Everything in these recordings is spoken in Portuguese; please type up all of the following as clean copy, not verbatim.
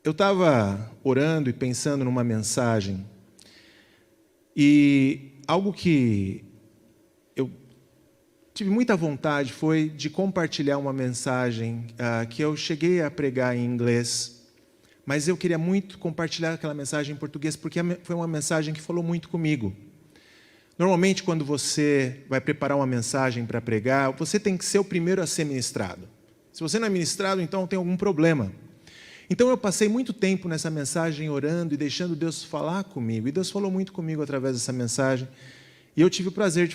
Eu estava orando e pensando numa mensagem, e algo que eu tive muita vontade foi de compartilhar uma mensagem que eu cheguei a pregar em inglês, mas eu queria muito compartilhar aquela mensagem em português, porque foi uma mensagem que falou muito comigo. Normalmente, quando você vai preparar uma mensagem para pregar, você tem que ser o primeiro a ser ministrado. Se você não é ministrado, então tem algum problema. Então eu passei muito tempo nessa mensagem orando e deixando Deus falar comigo. E Deus falou muito comigo através dessa mensagem. E eu tive o prazer de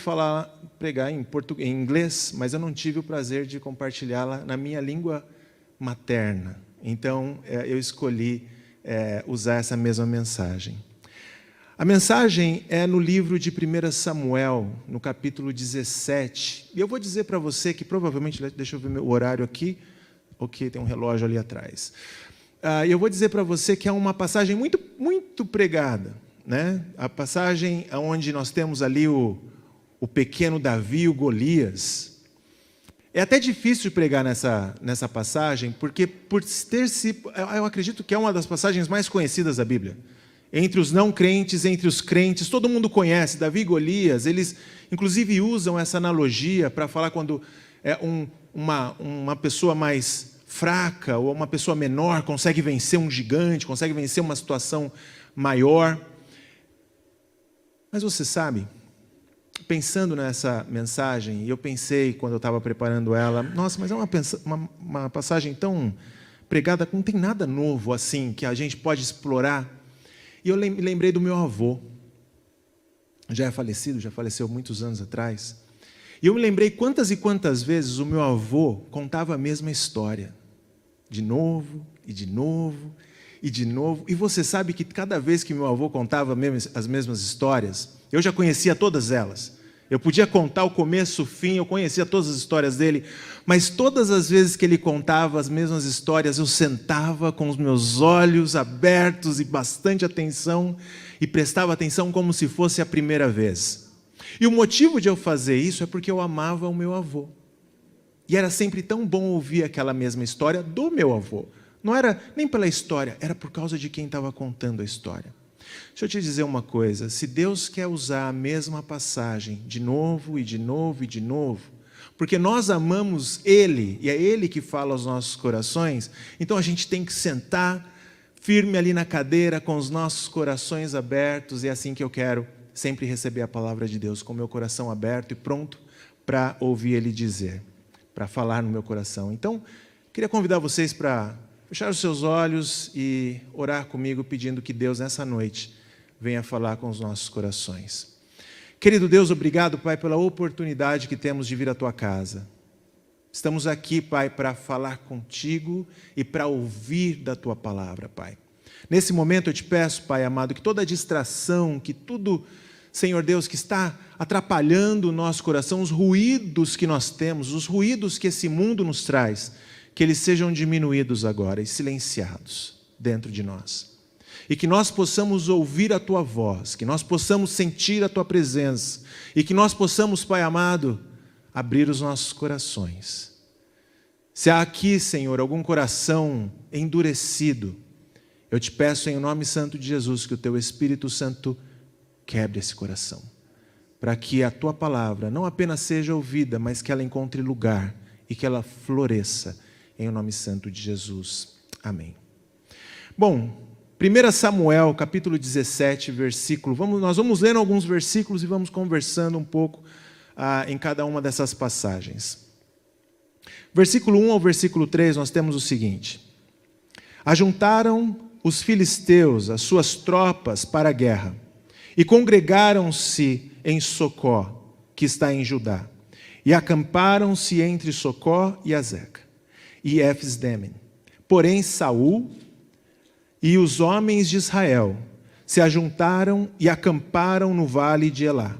pregar em inglês, mas eu não tive o prazer de compartilhá-la na minha língua materna. Então eu escolhi usar essa mesma mensagem. A mensagem é no livro de 1 Samuel, no capítulo 17. E eu vou dizer para você que provavelmente, deixa eu ver meu horário aqui, ok, tem um relógio ali atrás. Eu vou dizer para você que é uma passagem muito, muito pregada, né? A passagem onde nós temos ali o pequeno Davi, o Golias. É até difícil pregar nessa passagem, porque eu acredito que é uma das passagens mais conhecidas da Bíblia. Entre os não crentes, entre os crentes, todo mundo conhece Davi e Golias. Eles, inclusive, usam essa analogia para falar quando uma pessoa mais fraca ou uma pessoa menor consegue vencer um gigante, consegue vencer uma situação maior. Mas você sabe, pensando nessa mensagem, e eu pensei quando eu estava preparando ela, nossa, mas é uma passagem tão pregada que não tem nada novo assim, que a gente pode explorar. E eu me lembrei do meu avô, já é falecido, já faleceu muitos anos atrás. E eu me lembrei quantas e quantas vezes o meu avô contava a mesma história. De novo, e de novo, e de novo. E você sabe que cada vez que meu avô contava as mesmas histórias, eu já conhecia todas elas. Eu podia contar o começo, o fim, eu conhecia todas as histórias dele, mas todas as vezes que ele contava as mesmas histórias, eu sentava com os meus olhos abertos e bastante atenção, e prestava atenção como se fosse a primeira vez. E o motivo de eu fazer isso é porque eu amava o meu avô. E era sempre tão bom ouvir aquela mesma história do meu avô. Não era nem pela história, era por causa de quem estava contando a história. Deixa eu te dizer uma coisa, se Deus quer usar a mesma passagem de novo e de novo e de novo, porque nós amamos Ele, e é Ele que fala aos nossos corações, então a gente tem que sentar firme ali na cadeira, com os nossos corações abertos, e é assim que eu quero sempre receber a palavra de Deus, com o meu coração aberto e pronto para ouvir Ele dizer, para falar no meu coração. Então, queria convidar vocês para fechar os seus olhos e orar comigo, pedindo que Deus, nessa noite, venha falar com os nossos corações. Querido Deus, obrigado, Pai, pela oportunidade que temos de vir à Tua casa. Estamos aqui, Pai, para falar contigo e para ouvir da Tua palavra, Pai. Nesse momento eu te peço, Pai amado, que toda distração, que tudo, Senhor Deus, que está atrapalhando o nosso coração, os ruídos que nós temos, os ruídos que esse mundo nos traz, que eles sejam diminuídos agora e silenciados dentro de nós. E que nós possamos ouvir a Tua voz, que nós possamos sentir a Tua presença, e que nós possamos, Pai amado, abrir os nossos corações. Se há aqui, Senhor, algum coração endurecido, eu te peço em nome santo de Jesus, que o Teu Espírito Santo quebre esse coração, para que a Tua palavra não apenas seja ouvida, mas que ela encontre lugar e que ela floresça, em nome santo de Jesus. Amém. Bom, 1 Samuel, capítulo 17, versículo. Nós vamos lendo alguns versículos e vamos conversando um pouco em cada uma dessas passagens. Versículo 1 ao versículo 3, nós temos o seguinte: Ajuntaram os filisteus as suas tropas para a guerra e congregaram-se em Socó, que está em Judá, e acamparam-se entre Socó e Azeca e Efes-Demen. Porém Saul e os homens de Israel se ajuntaram e acamparam no vale de Elá.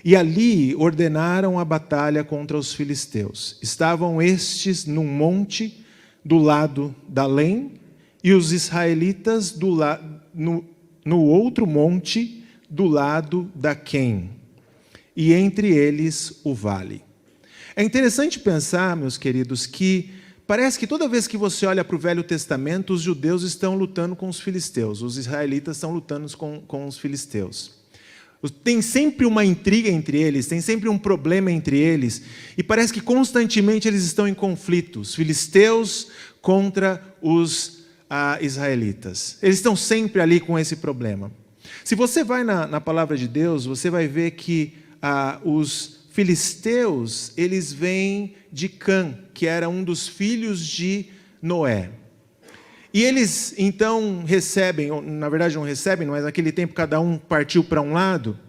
E ali ordenaram a batalha contra os filisteus. Estavam estes num monte do lado da Além, e os israelitas no outro monte do lado da Quém, e entre eles o vale. É interessante pensar, meus queridos, que parece que toda vez que você olha para o Velho Testamento, os judeus estão lutando com os filisteus, os israelitas estão lutando com os filisteus. Tem sempre uma intriga entre eles, tem sempre um problema entre eles, e parece que constantemente eles estão em conflito, os filisteus contra os israelitas. Eles estão sempre ali com esse problema. Se você vai na palavra de Deus, você vai ver que os filisteus, eles vêm de Cã, que era um dos filhos de Noé. E eles, então, recebem, ou, na verdade não recebem, mas naquele tempo cada um partiu para um lado.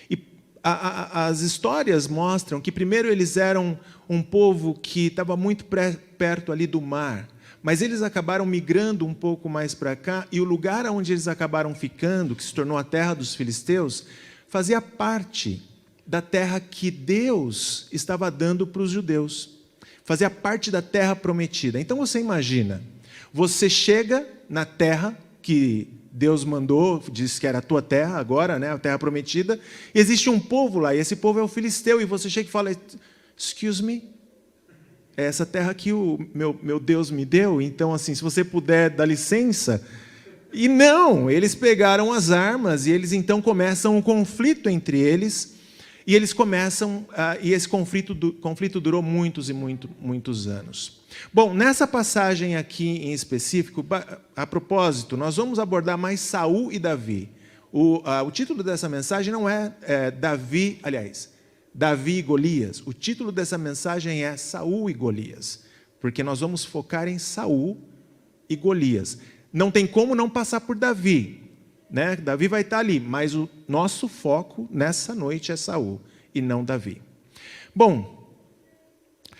E as histórias mostram que primeiro eles eram um povo que estava muito perto ali do mar, mas eles acabaram migrando um pouco mais para cá, e o lugar onde eles acabaram ficando, que se tornou a terra dos filisteus, fazia parte da terra que Deus estava dando para os judeus. Fazia parte da terra prometida. Então você imagina, você chega na terra que Deus mandou, disse que era a tua terra agora, né, a terra prometida, e existe um povo lá, e esse povo é o filisteu, e você chega e fala, excuse me, é essa terra que o meu Deus me deu, então assim, se você puder dar licença. E não, eles pegaram as armas, e eles então começam um conflito entre eles, e eles começam, e esse conflito durou muitos e muitos anos. Bom, nessa passagem aqui em específico, a propósito, nós vamos abordar mais Saul e Davi. O título dessa mensagem não é Davi e Golias. O título dessa mensagem é Saul e Golias, porque nós vamos focar em Saul e Golias. Não tem como não passar por Davi, né? Davi vai estar ali, mas o nosso foco nessa noite é Saul e não Davi. Bom,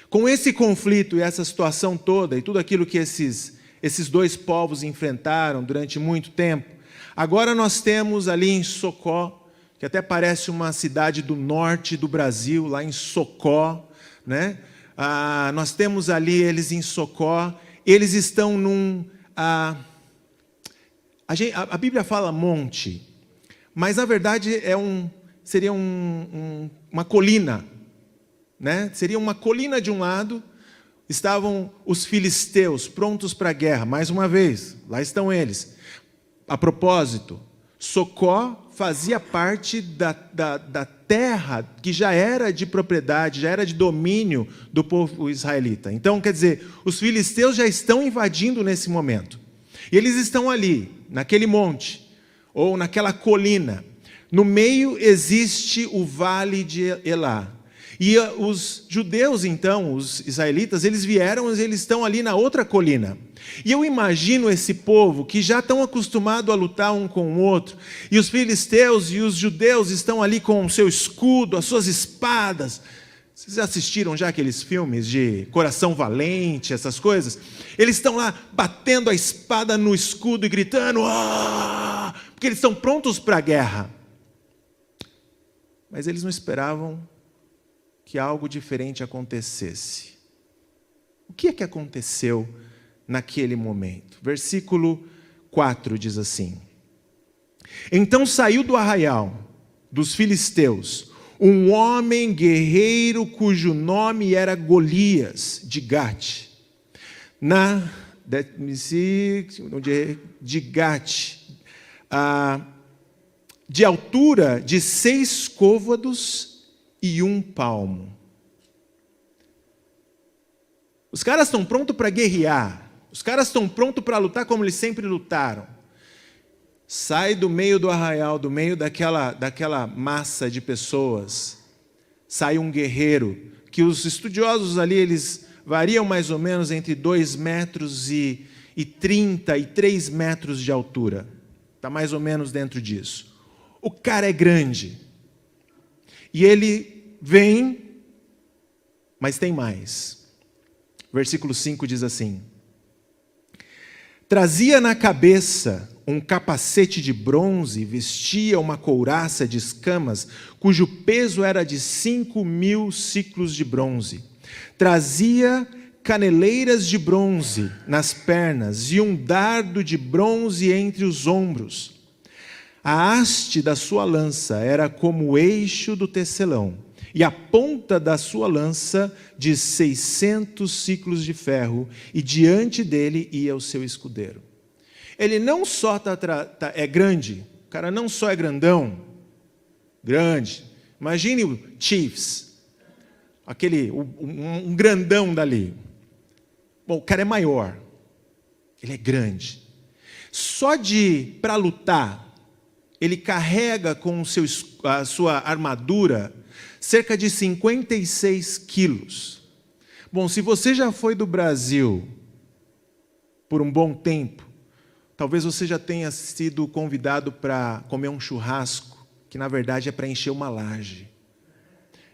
com esse conflito e essa situação toda e tudo aquilo que esses dois povos enfrentaram durante muito tempo, agora nós temos ali em Socó, que até parece uma cidade do norte do Brasil, lá em Socó, né? Nós temos ali eles em Socó, eles estão num... A Bíblia fala monte, mas na verdade seria uma colina, né? Seria uma colina de um lado, estavam os filisteus prontos para a guerra, mais uma vez, lá estão eles. A propósito, Socó fazia parte da terra que já era de propriedade, já era de domínio do povo israelita. Então, quer dizer, os filisteus já estão invadindo nesse momento. E eles estão ali, naquele monte, ou naquela colina. No meio existe o vale de Elá. E os judeus, então, os israelitas, eles vieram, eles estão ali na outra colina. E eu imagino esse povo que já estão acostumados a lutar um com o outro. E os filisteus e os judeus estão ali com o seu escudo, as suas espadas. Vocês assistiram já aqueles filmes de Coração Valente, essas coisas? Eles estão lá batendo a espada no escudo e gritando, porque eles estão prontos para a guerra. Mas eles não esperavam que algo diferente acontecesse. O que é que aconteceu naquele momento? Versículo 4 diz assim: Então saiu do arraial dos filisteus um homem guerreiro cujo nome era Golias, de Gate. De Gate, de altura de 6 côvados e 1 palmo. Os caras estão prontos para guerrear. Os caras estão prontos para lutar como eles sempre lutaram. Sai do meio do arraial, do meio daquela massa de pessoas, sai um guerreiro, que os estudiosos ali, eles variam mais ou menos entre 2 metros e 30 e 3 metros de altura. Está mais ou menos dentro disso. O cara é grande. E ele vem, mas tem mais. Versículo 5 diz assim: Trazia na cabeça um capacete de bronze, vestia uma couraça de escamas, cujo peso era de 5.000 siclos de bronze. Trazia caneleiras de bronze nas pernas e um dardo de bronze entre os ombros. A haste da sua lança era como o eixo do tecelão, e a ponta da sua lança de 600 siclos de ferro, e diante dele ia o seu escudeiro. Ele não só é grande, o cara não só é grandão, grande. Imagine o Chiefs, um grandão dali. Bom, o cara é maior, ele é grande. Só para lutar, ele carrega com a sua armadura cerca de 56 quilos. Bom, se você já foi do Brasil por um bom tempo, talvez você já tenha sido convidado para comer um churrasco, que na verdade é para encher uma laje.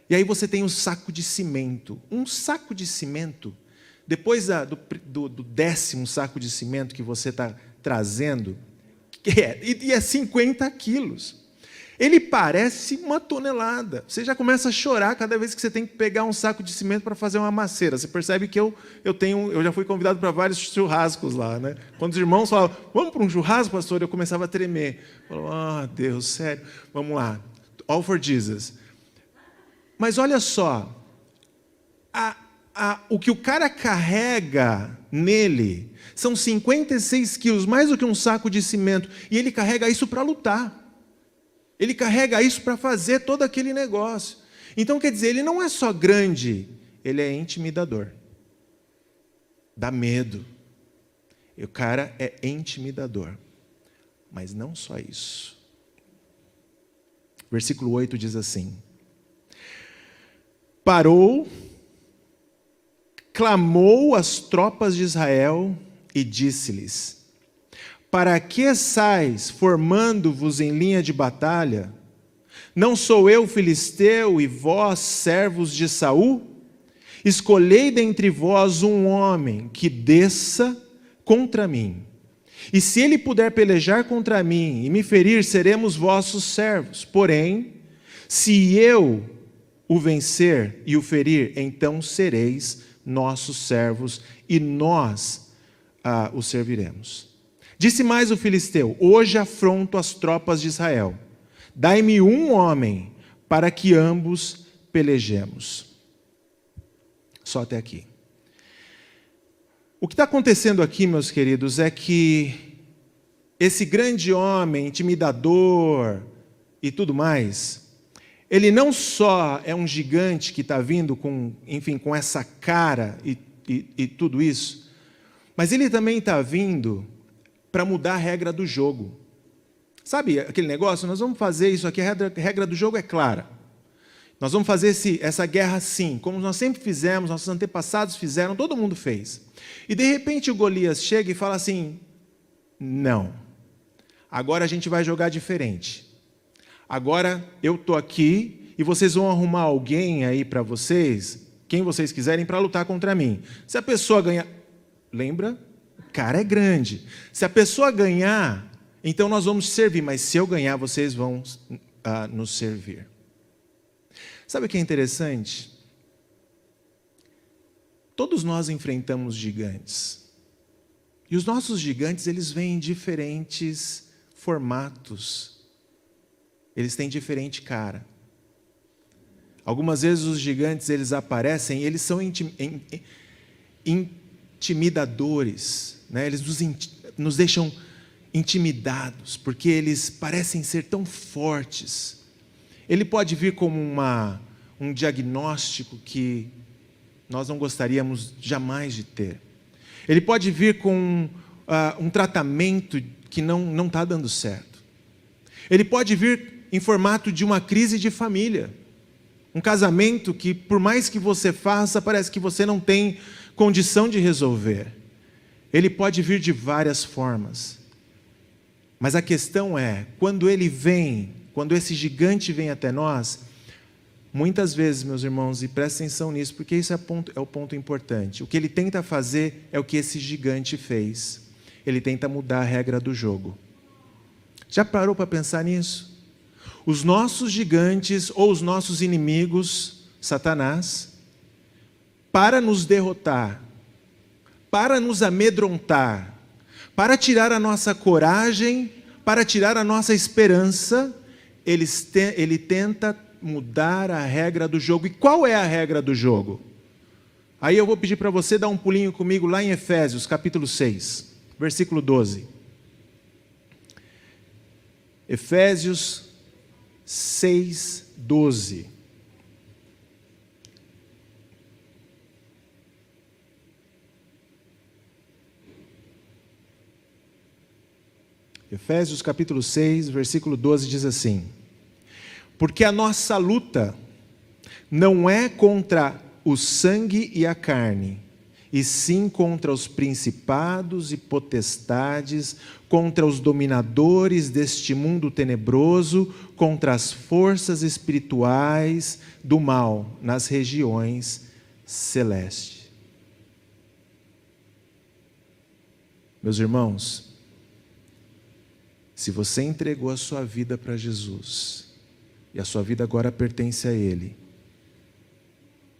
E aí você tem um saco de cimento. Um saco de cimento, depois do 10º saco de cimento que você está trazendo, e é 50 quilos. Ele parece uma tonelada. Você já começa a chorar cada vez que você tem que pegar um saco de cimento para fazer uma macieira. Você percebe que eu já fui convidado para vários churrascos lá, né? Quando os irmãos falavam, vamos para um churrasco, pastor? Eu começava a tremer. Eu falava, Deus, sério, vamos lá. All for Jesus. Mas olha só, o que o cara carrega nele são 56 quilos, mais do que um saco de cimento, e ele carrega isso para lutar. Ele carrega isso para fazer todo aquele negócio. Então, quer dizer, ele não é só grande, ele é intimidador. Dá medo. E o cara é intimidador. Mas não só isso. Versículo 8 diz assim: parou, clamou às tropas de Israel e disse-lhes: para que sais formando-vos em linha de batalha? Não sou eu filisteu e vós servos de Saul? Escolhei dentre vós um homem que desça contra mim. E se ele puder pelejar contra mim e me ferir, seremos vossos servos. Porém, se eu o vencer e o ferir, então sereis nossos servos e nós o serviremos. Disse mais o filisteu: hoje afronto as tropas de Israel. Dai-me um homem para que ambos pelejemos. Só até aqui. O que está acontecendo aqui, meus queridos, é que esse grande homem, intimidador e tudo mais, ele não só é um gigante que está vindo com essa cara e tudo isso, mas ele também está vindo para mudar a regra do jogo. Sabe aquele negócio? Nós vamos fazer isso aqui, a regra do jogo é clara. Nós vamos fazer essa guerra assim, como nós sempre fizemos, nossos antepassados fizeram, todo mundo fez. E de repente o Golias chega e fala assim: não, agora a gente vai jogar diferente. Agora eu estou aqui e vocês vão arrumar alguém aí para vocês, quem vocês quiserem, para lutar contra mim. Se a pessoa ganhar, lembra? O cara é grande. Se a pessoa ganhar, então nós vamos servir, mas se eu ganhar, vocês vão nos servir. Sabe o que é interessante? Todos nós enfrentamos gigantes. E os nossos gigantes, eles vêm em diferentes formatos. Eles têm diferente cara. Algumas vezes os gigantes, eles aparecem, eles são intimidadores, né? Eles nos deixam intimidados, porque eles parecem ser tão fortes. Ele pode vir como um diagnóstico que nós não gostaríamos jamais de ter. Ele pode vir com um tratamento que não está dando certo. Ele pode vir em formato de uma crise de família. Um casamento que, por mais que você faça, parece que você não tem condição de resolver. Ele pode vir de várias formas. Mas a questão é, quando esse gigante vem até nós, muitas vezes, meus irmãos, e prestem atenção nisso, porque isso é o ponto importante. O que ele tenta fazer é o que esse gigante fez. Ele tenta mudar a regra do jogo. Já parou para pensar nisso? Os nossos gigantes ou os nossos inimigos, Satanás, para nos derrotar, para nos amedrontar, para tirar a nossa coragem, para tirar a nossa esperança, ele tenta mudar a regra do jogo. E qual é a regra do jogo? Aí eu vou pedir para você dar um pulinho comigo lá em Efésios, capítulo 6, versículo 12. Efésios 6, 12. Efésios capítulo 6, versículo 12 diz assim: porque a nossa luta não é contra o sangue e a carne, e sim contra os principados e potestades, contra os dominadores deste mundo tenebroso, contra as forças espirituais do mal nas regiões celestes. Meus irmãos, se você entregou a sua vida para Jesus, e a sua vida agora pertence a Ele,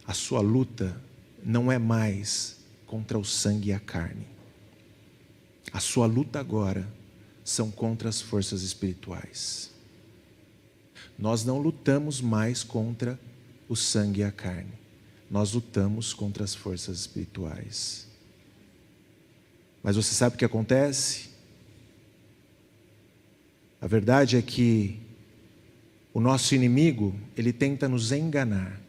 a sua luta não é mais contra o sangue e a carne. A sua luta agora são contra as forças espirituais. Nós não lutamos mais contra o sangue e a carne. Nós lutamos contra as forças espirituais. Mas você sabe o que acontece? A verdade é que o nosso inimigo, ele tenta nos enganar.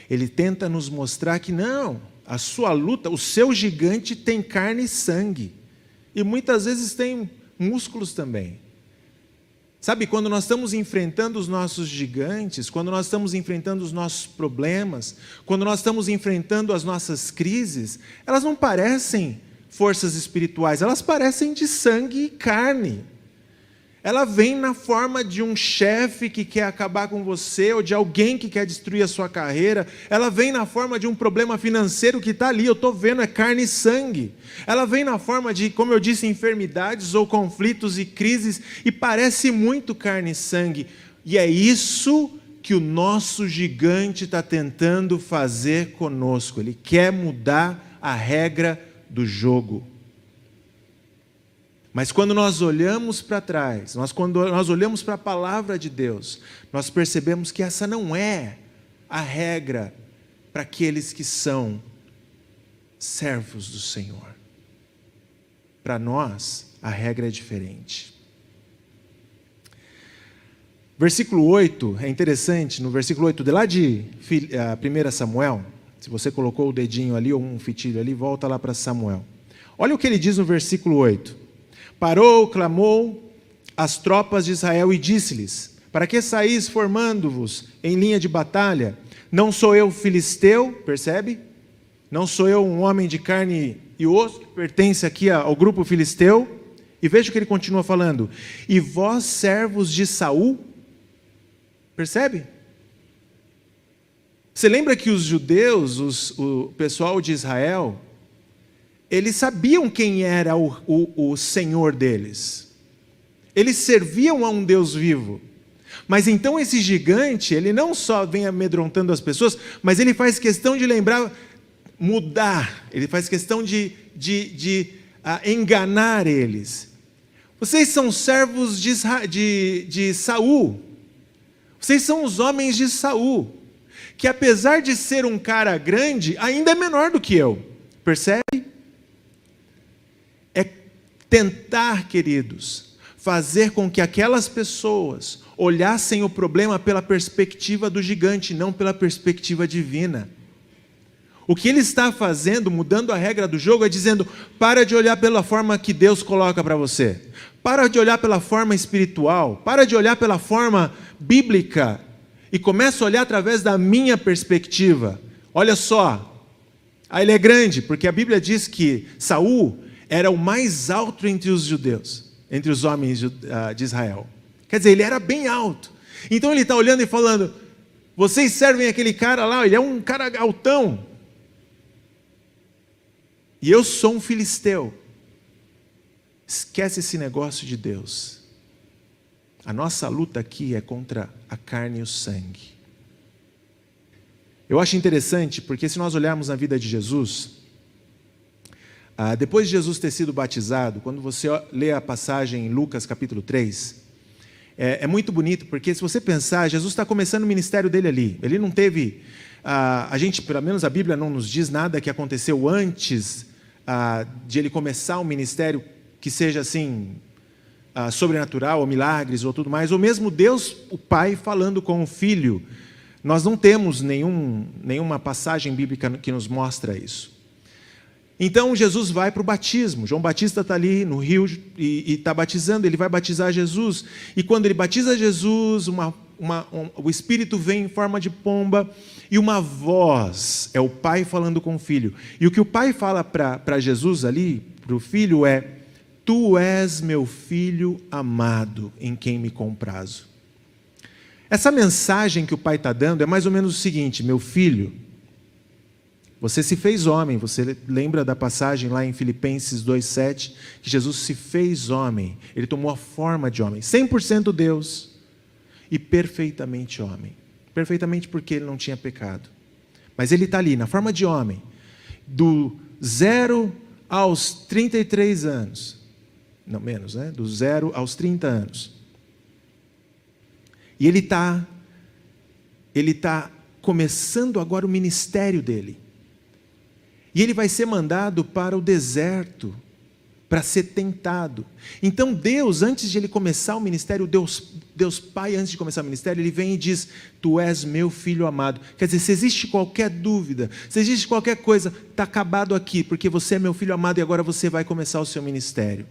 Ele tenta nos mostrar que não, a sua luta, o seu gigante tem carne e sangue. E muitas vezes tem músculos também. Sabe, quando nós estamos enfrentando os nossos gigantes, quando nós estamos enfrentando os nossos problemas, quando nós estamos enfrentando as nossas crises, elas não parecem forças espirituais, elas parecem de sangue e carne. Ela vem na forma de um chefe que quer acabar com você, ou de alguém que quer destruir a sua carreira. Ela vem na forma de um problema financeiro que está ali, eu estou vendo, é carne e sangue. Ela vem na forma de, como eu disse, enfermidades ou conflitos e crises, e parece muito carne e sangue. E é isso que o nosso gigante está tentando fazer conosco. Ele quer mudar a regra do jogo. Mas quando nós olhamos para trás, quando nós olhamos para a palavra de Deus, nós percebemos que essa não é a regra para aqueles que são servos do Senhor. Para nós, a regra é diferente. Versículo 8, é interessante, no versículo 8, de lá de 1 Samuel, se você colocou o dedinho ali ou um fitilho ali, volta lá para Samuel. Olha o que ele diz no versículo 8. Parou, clamou as tropas de Israel e disse-lhes: para que saís formando-vos em linha de batalha? Não sou eu filisteu, percebe? Não sou eu um homem de carne e osso, que pertence aqui ao grupo filisteu. E veja o que ele continua falando: e vós servos de Saul? Percebe? Você lembra que os judeus, o pessoal de Israel, eles sabiam quem era o Senhor deles. Eles serviam a um Deus vivo. Mas então esse gigante, ele não só vem amedrontando as pessoas, mas ele faz questão de lembrar, mudar. Ele faz questão de enganar eles. Vocês são servos de Saul. Vocês são os homens de Saul. Que apesar de ser um cara grande, ainda é menor do que eu. Percebe? Tentar, queridos, fazer com que aquelas pessoas olhassem o problema pela perspectiva do gigante, não pela perspectiva divina. O que ele está fazendo, mudando a regra do jogo, é dizendo: para de olhar pela forma que Deus coloca para você. Para de olhar pela forma espiritual. Para de olhar pela forma bíblica. E começa a olhar através da minha perspectiva. Olha só. Ele é grande, porque a Bíblia diz que Saul era o mais alto entre os judeus, entre os homens de Israel. Quer dizer, ele era bem alto. Então ele está olhando e falando: vocês servem aquele cara lá, ele é um cara altão. E eu sou um filisteu. Esquece esse negócio de Deus. A nossa luta aqui é contra a carne e o sangue. Eu acho interessante, porque se nós olharmos na vida de Jesus, depois de Jesus ter sido batizado, quando você lê a passagem em Lucas capítulo 3, É muito bonito, porque se você pensar, Jesus está começando o ministério dele ali. Ele não teve... a gente, pelo menos a Bíblia não nos diz nada que aconteceu antes de ele começar um ministério que seja assim, sobrenatural, ou milagres, ou tudo mais. Ou mesmo Deus, o Pai, falando com o Filho. Nós não temos nenhuma passagem bíblica que nos mostra isso. Então Jesus vai para o batismo. João Batista está ali no rio e está batizando. Ele vai batizar Jesus. E quando ele batiza Jesus, o Espírito vem em forma de pomba e uma voz, é o Pai falando com o Filho. E o que o Pai fala para Jesus ali, para o Filho, é: Tu és meu Filho amado, em quem me comprazo. Essa mensagem que o Pai está dando é mais ou menos o seguinte: meu filho, você se fez homem. Você lembra da passagem lá em Filipenses 2,7, que Jesus se fez homem. Ele tomou a forma de homem, 100% Deus e perfeitamente homem. Perfeitamente porque ele não tinha pecado. Mas ele está ali, na forma de homem, do 0 aos 33 anos. Não, menos, né? Do 0 aos 30 anos. E ele está começando agora o ministério dele. E ele vai ser mandado para o deserto, para ser tentado. Então Deus, antes de ele começar o ministério, Deus Pai, antes de começar o ministério, ele vem e diz: Tu és meu filho amado. Quer dizer, se existe qualquer dúvida, se existe qualquer coisa, está acabado aqui, porque você é meu filho amado e agora você vai começar o seu ministério.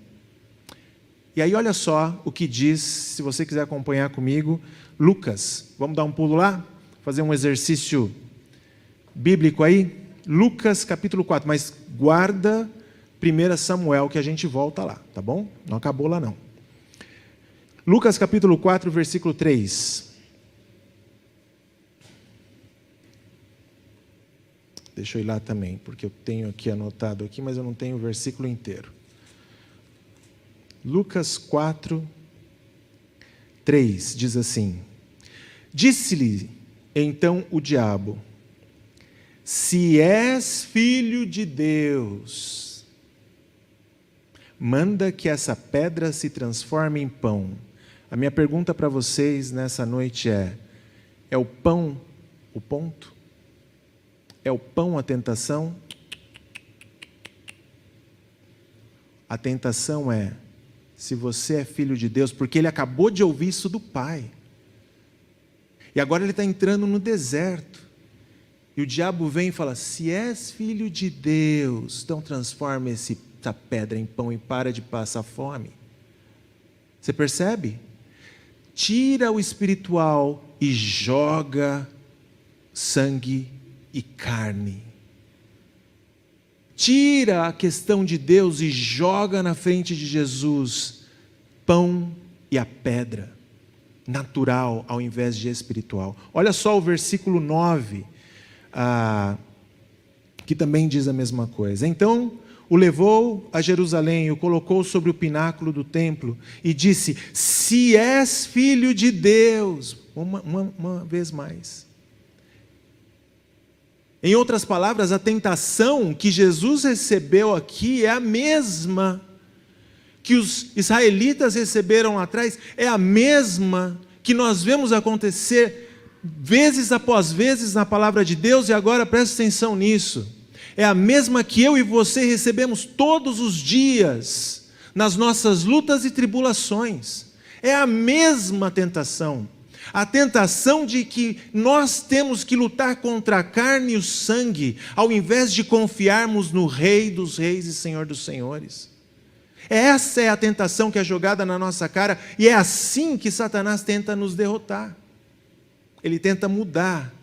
E aí olha só o que diz, se você quiser acompanhar comigo, Lucas. Vamos dar um pulo lá? Fazer um exercício bíblico aí? Lucas capítulo 4, mas guarda 1 Samuel que a gente volta lá, tá bom? Não acabou lá não. Lucas capítulo 4, versículo 3. Deixa eu ir lá também, porque eu tenho aqui anotado aqui, mas eu não tenho o versículo inteiro. Lucas 4, 3 diz assim: Disse-lhe então o diabo: Se és filho de Deus, manda que essa pedra se transforme em pão. A minha pergunta para vocês nessa noite é o pão o ponto? É o pão a tentação? A tentação é: se você é filho de Deus, porque ele acabou de ouvir isso do Pai. E agora ele está entrando no deserto. E o diabo vem e fala: se és filho de Deus, então transforma essa pedra em pão e para de passar fome. Você percebe? Tira o espiritual e joga sangue e carne. Tira a questão de Deus e joga na frente de Jesus pão e a pedra, natural ao invés de espiritual. Olha só o versículo 9, que também diz a mesma coisa. Então o levou a Jerusalém, o colocou sobre o pináculo do templo e disse: se és filho de Deus, uma vez mais. Em outras palavras, a tentação que Jesus recebeu aqui é a mesma que os israelitas receberam lá atrás, é a mesma que nós vemos acontecer vezes após vezes na palavra de Deus, e agora preste atenção nisso. É a mesma que eu e você recebemos todos os dias, nas nossas lutas e tribulações. É a mesma tentação. A tentação de que nós temos que lutar contra a carne e o sangue, ao invés de confiarmos no Rei dos Reis e Senhor dos Senhores. Essa é a tentação que é jogada na nossa cara, e é assim que Satanás tenta nos derrotar. Ele tenta mudar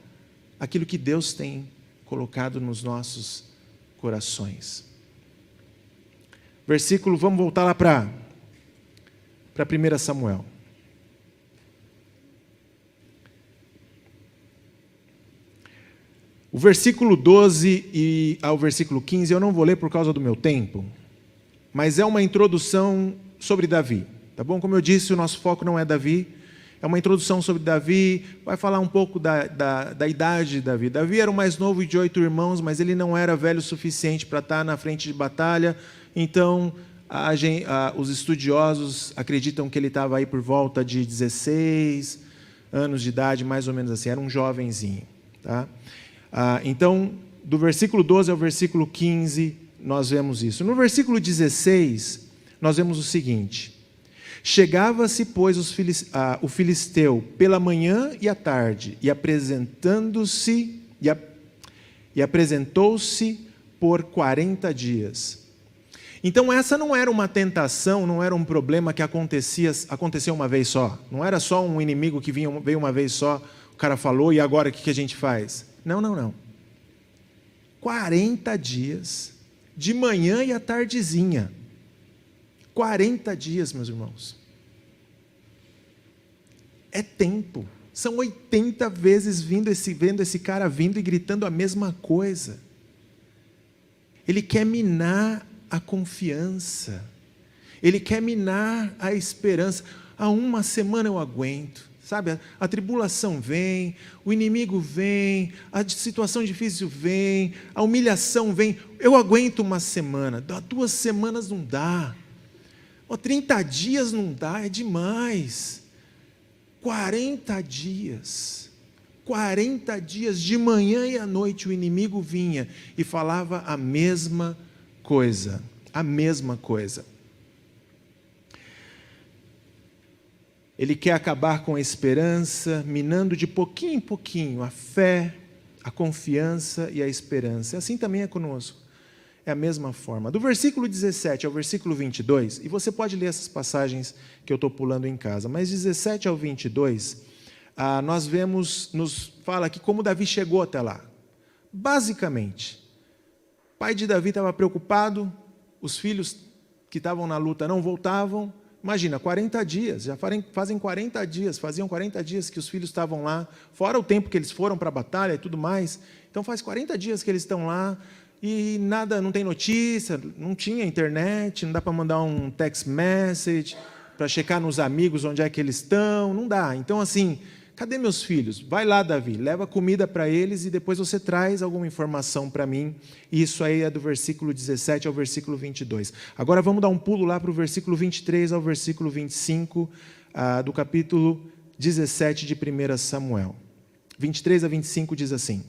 aquilo que Deus tem colocado nos nossos corações. Versículo, vamos voltar lá para 1 Samuel. O versículo 12 e ao versículo 15 eu não vou ler por causa do meu tempo, mas é uma introdução sobre Davi, tá bom? Como eu disse, o nosso foco não é Davi, é uma introdução sobre Davi, vai falar um pouco da idade de Davi. Davi era o mais novo de 8 irmãos, mas ele não era velho o suficiente para estar na frente de batalha, então Os estudiosos acreditam que ele estava aí por volta de 16 anos de idade, mais ou menos assim, era um jovenzinho. Tá? Então, do versículo 12 ao versículo 15, nós vemos isso. No versículo 16, nós vemos o seguinte: chegava-se, pois, o filisteu pela manhã e à tarde, e apresentou-se por 40 dias. Então essa não era uma tentação, não era um problema que aconteceu uma vez só. Não era só um inimigo que veio uma vez só, o cara falou e agora o que a gente faz? Não. 40 dias, de manhã e à tardezinha. 40 dias, meus irmãos. É tempo. São 80 vezes vendo esse cara vindo e gritando a mesma coisa. Ele quer minar a confiança. Ele quer minar a esperança. Há uma semana eu aguento. Sabe, a tribulação vem, o inimigo vem, a situação difícil vem, a humilhação vem. Eu aguento uma semana, 2 semanas não dá. 30 dias não dá, é demais. 40 dias, de manhã e à noite o inimigo vinha e falava a mesma coisa. Ele quer acabar com a esperança, minando de pouquinho em pouquinho a fé, a confiança e a esperança. Assim também é conosco. É a mesma forma. Do versículo 17 ao versículo 22, e você pode ler essas passagens que eu estou pulando em casa, mas 17 ao 22, nós vemos, nos fala aqui como Davi chegou até lá. Basicamente, o pai de Davi estava preocupado, os filhos que estavam na luta não voltavam. Imagina, 40 dias, faziam 40 dias que os filhos estavam lá, fora o tempo que eles foram para a batalha e tudo mais. Então faz 40 dias que eles estão lá e nada, não tem notícia, não tinha internet, não dá para mandar um text message para checar nos amigos onde é que eles estão, não dá. Então assim, cadê meus filhos? Vai lá, Davi, leva comida para eles e depois você traz alguma informação para mim. Isso aí é do versículo 17 ao versículo 22. Agora vamos dar um pulo lá para o versículo 23 ao versículo 25 do capítulo 17 de 1 Samuel. 23 a 25 diz assim: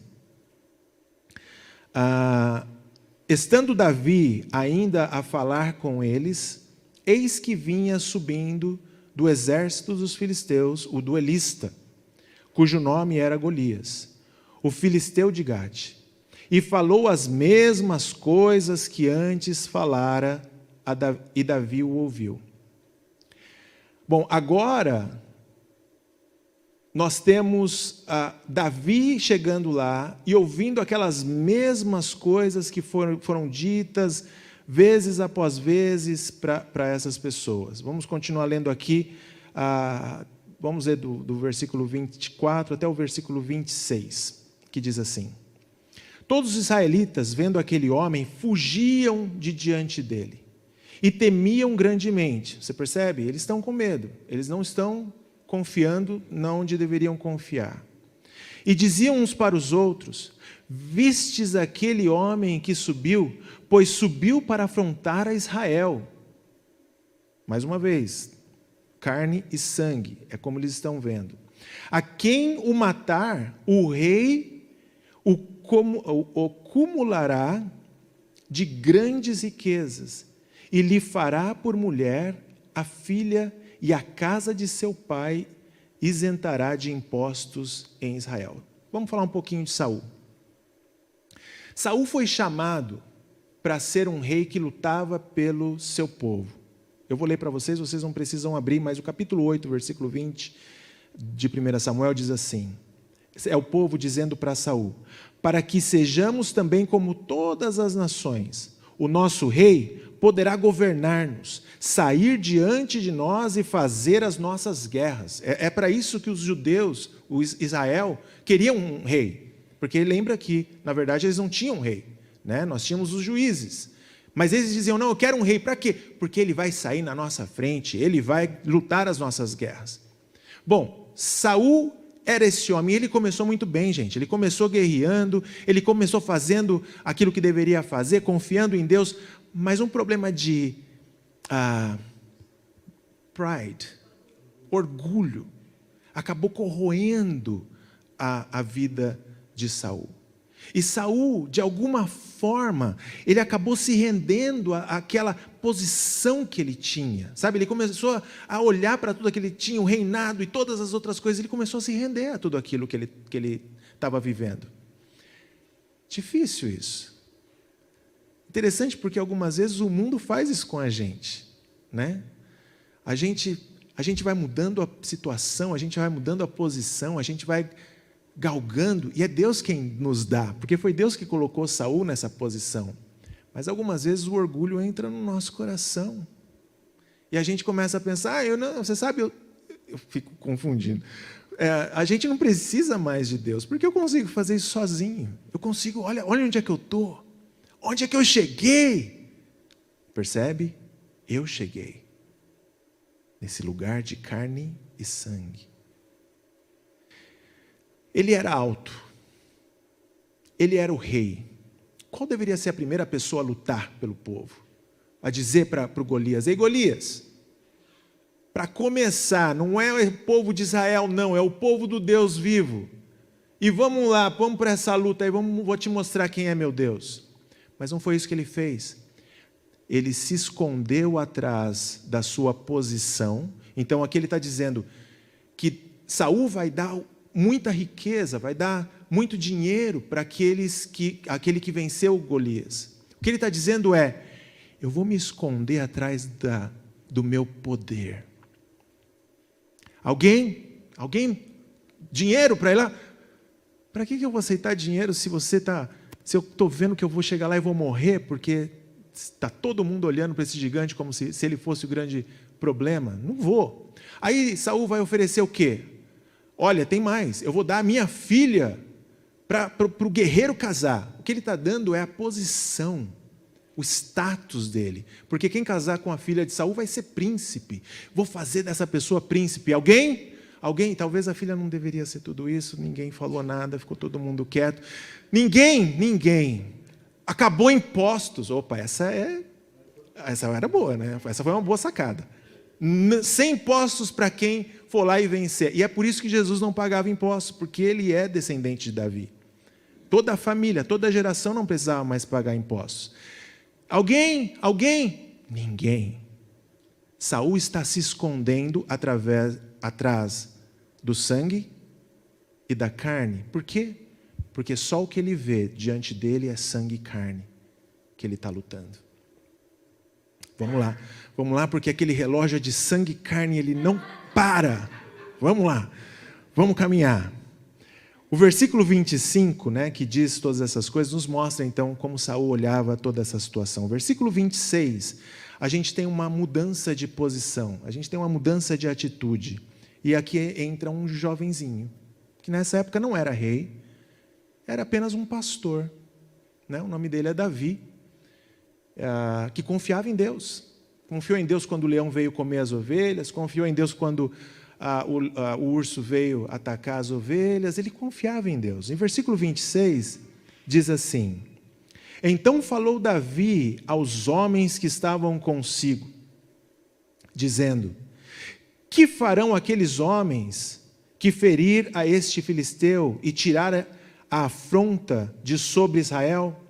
estando Davi ainda a falar com eles, eis que vinha subindo do exército dos filisteus o duelista, cujo nome era Golias, o filisteu de Gate, e falou as mesmas coisas que antes falara, e Davi o ouviu. Bom, agora nós temos Davi chegando lá e ouvindo aquelas mesmas coisas que foram ditas vezes após vezes para essas pessoas. Vamos continuar lendo aqui, vamos ler do versículo 24 até o versículo 26, que diz assim: todos os israelitas, vendo aquele homem, fugiam de diante dele e temiam grandemente. Você percebe? Eles estão com medo, eles não estão confiando onde deveriam confiar. E diziam uns para os outros: vistes aquele homem que subiu, pois subiu para afrontar a Israel. Mais uma vez, carne e sangue, é como eles estão vendo. A quem o matar, o rei o cumulará de grandes riquezas, e lhe fará por mulher a filha, e a casa de seu pai isentará de impostos em Israel. Vamos falar um pouquinho de Saul. Saul foi chamado para ser um rei que lutava pelo seu povo. Eu vou ler para vocês não precisam abrir, mas o capítulo 8, versículo 20 de 1 Samuel diz assim: é o povo dizendo para Saul: para que sejamos também como todas as nações, o nosso rei poderá governar-nos, sair diante de nós e fazer as nossas guerras. É para isso que os judeus, o Israel, queriam um rei. Porque lembra que, na verdade, eles não tinham um rei, né? Nós tínhamos os juízes. Mas eles diziam: não, eu quero um rei. Para quê? Porque ele vai sair na nossa frente, ele vai lutar as nossas guerras. Bom, Saul era esse homem, e ele começou muito bem, gente. Ele começou guerreando, ele começou fazendo aquilo que deveria fazer, confiando em Deus. Mas um problema de pride, orgulho, acabou corroendo a vida de Saul. E Saul, de alguma forma, ele acabou se rendendo àquela posição que ele tinha. Sabe, ele começou a olhar para tudo aquilo que ele tinha, o reinado e todas as outras coisas, ele começou a se render a tudo aquilo que ele estava vivendo. Difícil isso. Interessante porque algumas vezes o mundo faz isso com a gente, né? A gente vai mudando a situação, a gente vai mudando a posição, a gente vai galgando, e é Deus quem nos dá, porque foi Deus que colocou Saul nessa posição. Mas algumas vezes o orgulho entra no nosso coração, e a gente começa a pensar, você sabe, eu fico confundindo, a gente não precisa mais de Deus, porque eu consigo fazer isso sozinho, eu consigo, olha onde é que eu estou, onde é que eu cheguei, percebe? Eu cheguei nesse lugar de carne e sangue. Ele era alto, ele era o rei. Qual deveria ser a primeira pessoa a lutar pelo povo? A dizer para o Golias, ei Golias, para começar, não é o povo de Israel não, é o povo do Deus vivo. E vamos lá, vamos para essa luta aí, vou te mostrar quem é meu Deus. Mas não foi isso que ele fez. Ele se escondeu atrás da sua posição. Então aqui ele está dizendo que Saul vai dar muita riqueza, vai dar muito dinheiro para aquele que venceu Golias. O que ele está dizendo é, eu vou me esconder atrás do meu poder. Alguém, dinheiro para ir lá? Para que eu vou aceitar dinheiro se eu estou vendo que eu vou chegar lá e vou morrer, porque está todo mundo olhando para esse gigante como se ele fosse o grande problema? Não vou. Aí Saul vai oferecer o quê? Olha, tem mais, eu vou dar a minha filha para o guerreiro casar. O que ele está dando é a posição, o status dele. Porque quem casar com a filha de Saul vai ser príncipe. Vou fazer dessa pessoa príncipe. Alguém? Talvez a filha não deveria ser tudo isso, ninguém falou nada, ficou todo mundo quieto. Ninguém. Acabou impostos. Opa, essa era boa, né? Essa foi uma boa sacada. Sem impostos para quem for lá e vencer. E é por isso que Jesus não pagava impostos, porque ele é descendente de Davi. Toda a família, toda a geração não precisava mais pagar impostos. Alguém? Ninguém. Saul está se escondendo atrás do sangue e da carne. Por quê? Porque só o que ele vê diante dele é sangue e carne que ele está lutando. Vamos lá, porque aquele relógio de sangue e carne, ele não para. Vamos lá, vamos caminhar. O versículo 25, né, que diz todas essas coisas, nos mostra então como Saul olhava toda essa situação. O versículo 26, a gente tem uma mudança de posição, a gente tem uma mudança de atitude. E aqui entra um jovenzinho, que nessa época não era rei, era apenas um pastor, né? O nome dele é Davi, que confiava em Deus. Confiou em Deus quando o leão veio comer as ovelhas, confiou em Deus quando o urso veio atacar as ovelhas, ele confiava em Deus. Em versículo 26, diz assim, então falou Davi aos homens que estavam consigo, dizendo, que farão aqueles homens que ferir a este filisteu e tirar a afronta de sobre Israel?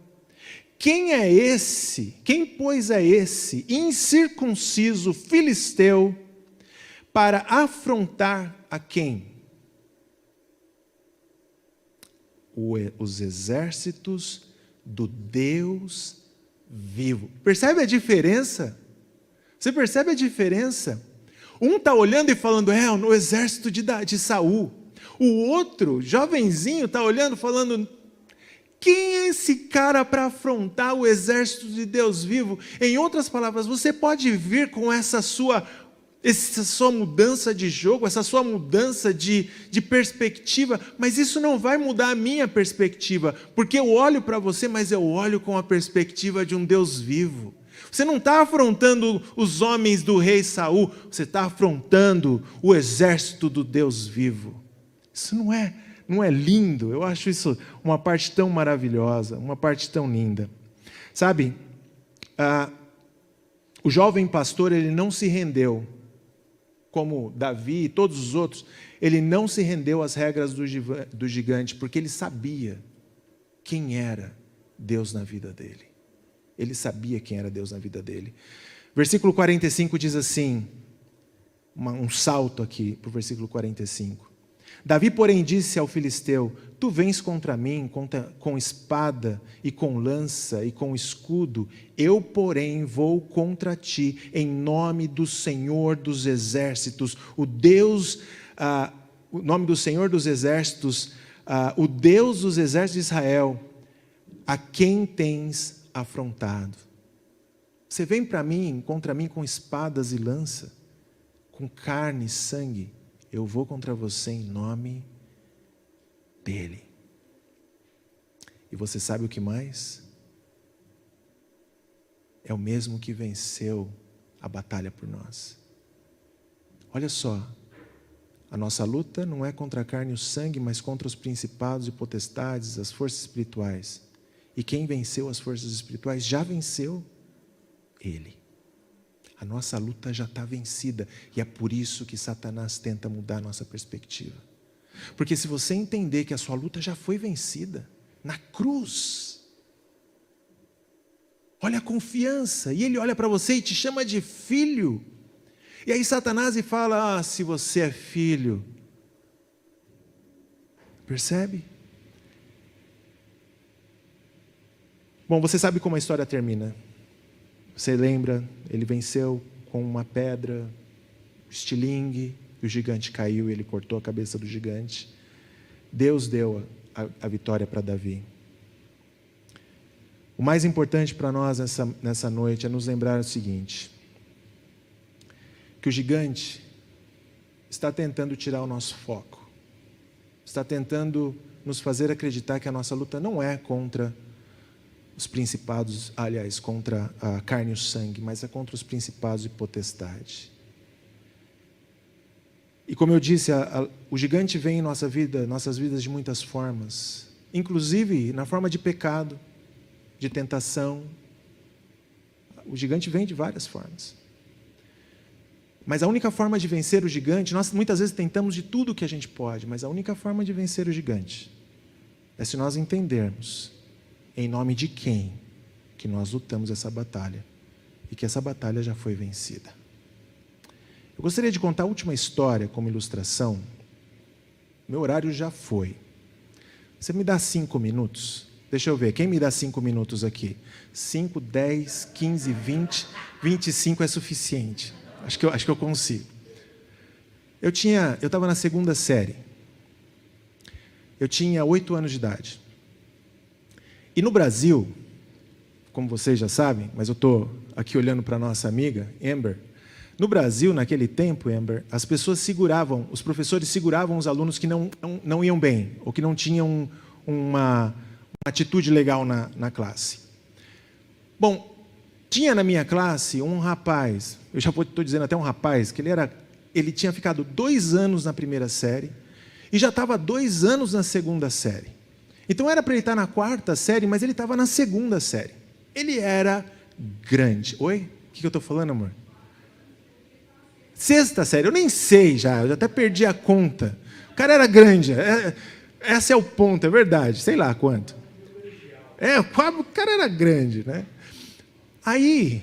Quem é esse? Quem, pois, é esse incircunciso filisteu para afrontar a quem? Os exércitos do Deus vivo. Percebe a diferença? Você percebe a diferença? Um está olhando e falando, no exército de Saul. O outro, jovenzinho, está olhando e falando, quem é esse cara para afrontar o exército de Deus vivo? Em outras palavras, você pode vir com essa sua mudança de jogo, essa sua mudança de perspectiva, mas isso não vai mudar a minha perspectiva, porque eu olho para você, mas eu olho com a perspectiva de um Deus vivo. Você não está afrontando os homens do rei Saul, você está afrontando o exército do Deus vivo. Isso não é lindo? Eu acho isso uma parte tão maravilhosa, uma parte tão linda. Sabe, o jovem pastor, ele não se rendeu, como Davi e todos os outros, ele não se rendeu às regras do gigante, porque ele sabia quem era Deus na vida dele. Ele sabia quem era Deus na vida dele. Versículo 45 diz assim, um salto aqui para o versículo 45. Davi, porém, disse ao filisteu: tu vens contra mim com espada e com lança e com escudo, eu, porém, vou contra ti em nome do Senhor dos exércitos, o nome do Senhor dos exércitos, o Deus dos exércitos de Israel, a quem tens afrontado. Você vem contra mim com espadas e lança, com carne e sangue, eu vou contra você em nome dele. E você sabe o que mais? É o mesmo que venceu a batalha por nós. Olha só, a nossa luta não é contra a carne e o sangue, mas contra os principados e potestades, as forças espirituais. E quem venceu as forças espirituais já venceu ele. A nossa luta já está vencida, e é por isso que Satanás tenta mudar a nossa perspectiva. Porque se você entender que a sua luta já foi vencida, na cruz, olha a confiança, e ele olha para você e te chama de filho, e aí Satanás fala: se você é filho, percebe? Bom, você sabe como a história termina. Você lembra, ele venceu com uma pedra, estilingue, e o gigante caiu e ele cortou a cabeça do gigante. Deus deu a vitória para Davi. O mais importante para nós nessa noite é nos lembrar o seguinte: que o gigante está tentando tirar o nosso foco, está tentando nos fazer acreditar que a nossa luta não é contra os principados, aliás, contra a carne e o sangue, mas é contra os principados e potestade. E como eu disse, o gigante vem em nossas vidas de muitas formas, inclusive na forma de pecado, de tentação. O gigante vem de várias formas. Mas a única forma de vencer o gigante, nós muitas vezes tentamos de tudo que a gente pode, mas a única forma de vencer o gigante é se nós entendermos em nome de quem que nós lutamos essa batalha e que essa batalha já foi vencida. Eu gostaria de contar a última história como ilustração. Meu horário já foi. Você me dá 5 minutos? Deixa eu ver, quem me dá 5 minutos aqui? 5, 10, 15, 20, 25 é suficiente. Acho que eu consigo. Eu estava na 2ª série. Eu tinha 8 anos de idade. E no Brasil, como vocês já sabem, mas eu estou aqui olhando para a nossa amiga, Amber. No Brasil, naquele tempo, Amber, os professores seguravam os alunos que não iam bem, ou que não tinham uma atitude legal na classe. Bom, tinha na minha classe um rapaz, eu já estou dizendo até um rapaz, que ele tinha ficado 2 anos na 1ª série, e já estava 2 anos na 2ª série. Então era para ele estar na 4ª série, mas ele estava na 2ª série. Ele era grande. Oi? O que eu estou falando, amor? 6ª série, eu nem sei já, eu até perdi a conta. O cara era grande, esse é o ponto, é verdade, sei lá quanto. O cara era grande, né? Aí,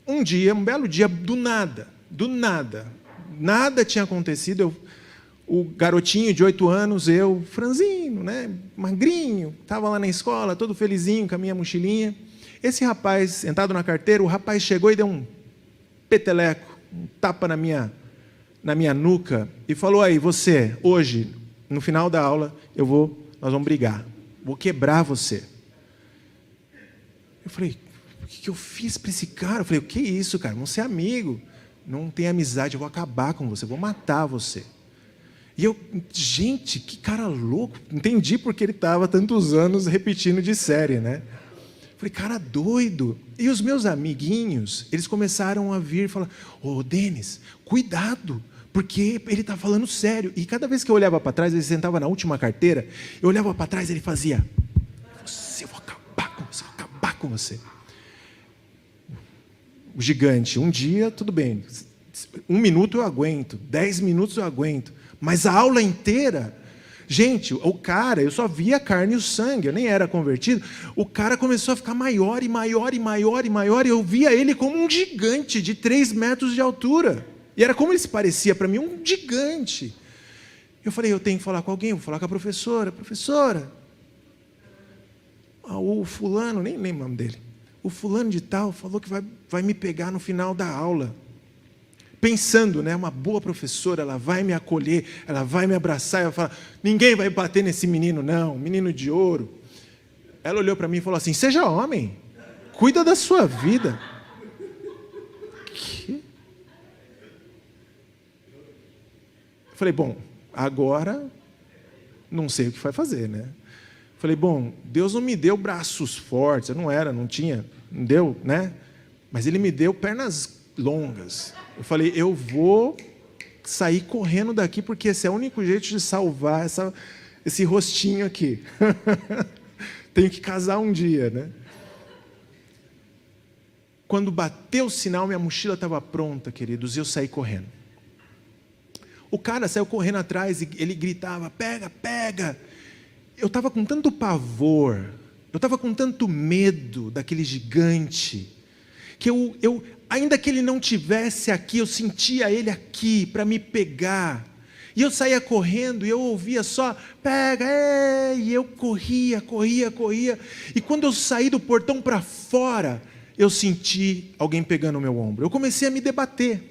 um belo dia, do nada tinha acontecido. O garotinho de 8 anos, eu, franzino, né, magrinho, estava lá na escola, todo felizinho com a minha mochilinha. Esse rapaz, sentado na carteira, o rapaz chegou e deu um peteleco, um tapa na minha nuca e falou: aí, você, hoje, no final da aula, nós vamos brigar, vou quebrar você. Eu falei: o que eu fiz para esse cara? Eu falei: o que é isso, cara? Vamos ser amigo, não tem amizade, eu vou acabar com você, vou matar você. E eu, gente, que cara louco. Entendi porque ele estava tantos anos repetindo de série, né? Falei: cara doido. E os meus amiguinhos, eles começaram a vir e falar: ô, Denis, cuidado, porque ele está falando sério. E cada vez que eu olhava para trás, ele sentava na última carteira, eu olhava para trás e ele fazia: eu vou acabar com você, vou acabar com você. o gigante. Um dia, tudo bem. 1 minuto eu aguento, 10 minutos eu aguento. Mas a aula inteira... Gente, o cara, eu só via a carne e o sangue, eu nem era convertido. O cara começou a ficar maior e maior e maior e maior, e eu via ele como um gigante de 3 metros de altura. E era como ele se parecia para mim, um gigante. Eu falei, eu tenho que falar com alguém, vou falar com a professora. Professora, o fulano, nem lembro o nome dele, o fulano de tal falou que vai me pegar no final da aula. Pensando, né, uma boa professora, ela vai me acolher, ela vai me abraçar, ela fala, ninguém vai bater nesse menino não, menino de ouro. Ela olhou para mim e falou assim, seja homem, cuida da sua vida. Que? Eu falei, bom, agora não sei o que vai fazer, né? Eu falei, bom, Deus não me deu braços fortes, eu não tinha, não deu, né? Mas Ele me deu pernas longas. Eu falei, eu vou sair correndo daqui, porque esse é o único jeito de salvar esse rostinho aqui. Tenho que casar um dia, né? Quando bateu o sinal, minha mochila estava pronta, queridos, e eu saí correndo. O cara saiu correndo atrás e ele gritava, pega, pega. Eu estava com tanto pavor, eu estava com tanto medo daquele gigante, que eu ainda que ele não tivesse aqui, eu sentia ele aqui para me pegar. E eu saía correndo e eu ouvia só, pega, ei! E eu corria. E quando eu saí do portão para fora, eu senti alguém pegando o meu ombro. Eu comecei a me debater.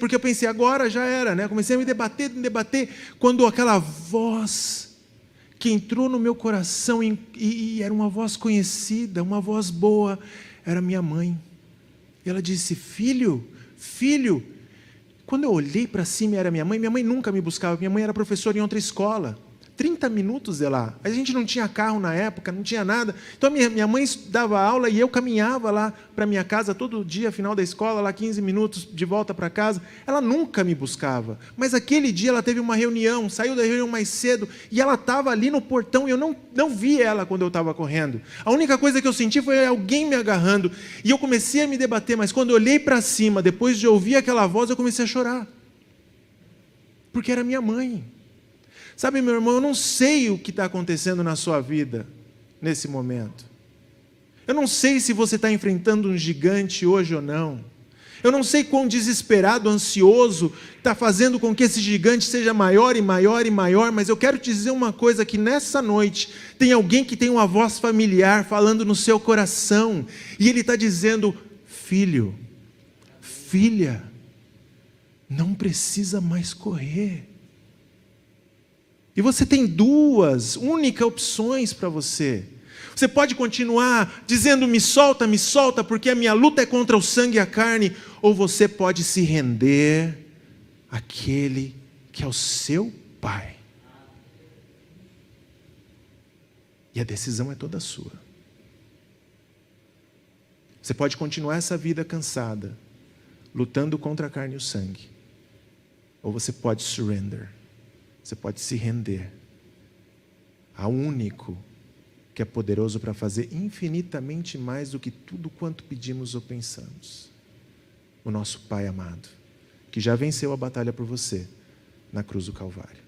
Porque eu pensei, agora já era, né? Eu comecei a me debater, quando aquela voz que entrou no meu coração, e era uma voz conhecida, uma voz boa, era minha mãe. E ela disse, filho. Quando eu olhei para cima, era minha mãe nunca me buscava, minha mãe era professora em outra escola, 30 minutos de lá, a gente não tinha carro na época, não tinha nada, então minha mãe dava aula e eu caminhava lá para minha casa, todo dia, final da escola, lá 15 minutos de volta para casa, ela nunca me buscava, mas aquele dia ela teve uma reunião, saiu da reunião mais cedo, e ela estava ali no portão, e eu não vi ela quando eu estava correndo, a única coisa que eu senti foi alguém me agarrando, e eu comecei a me debater, mas quando eu olhei para cima, depois de ouvir aquela voz, eu comecei a chorar, porque era minha mãe. Sabe, meu irmão, eu não sei o que está acontecendo na sua vida, nesse momento. Eu não sei se você está enfrentando um gigante hoje ou não. Eu não sei quão desesperado, ansioso, está fazendo com que esse gigante seja maior e maior e maior, mas eu quero te dizer uma coisa, que nessa noite tem alguém que tem uma voz familiar falando no seu coração, e ele está dizendo, filho, filha, não precisa mais correr. E você tem duas únicas opções para você. Você pode continuar dizendo, me solta, porque a minha luta é contra o sangue e a carne. Ou você pode se render àquele que é o seu Pai. E a decisão é toda sua. Você pode continuar essa vida cansada, lutando contra a carne e o sangue. Ou você pode surrender. Você pode se render ao único que é poderoso para fazer infinitamente mais do que tudo quanto pedimos ou pensamos. O nosso Pai amado, que já venceu a batalha por você na cruz do Calvário.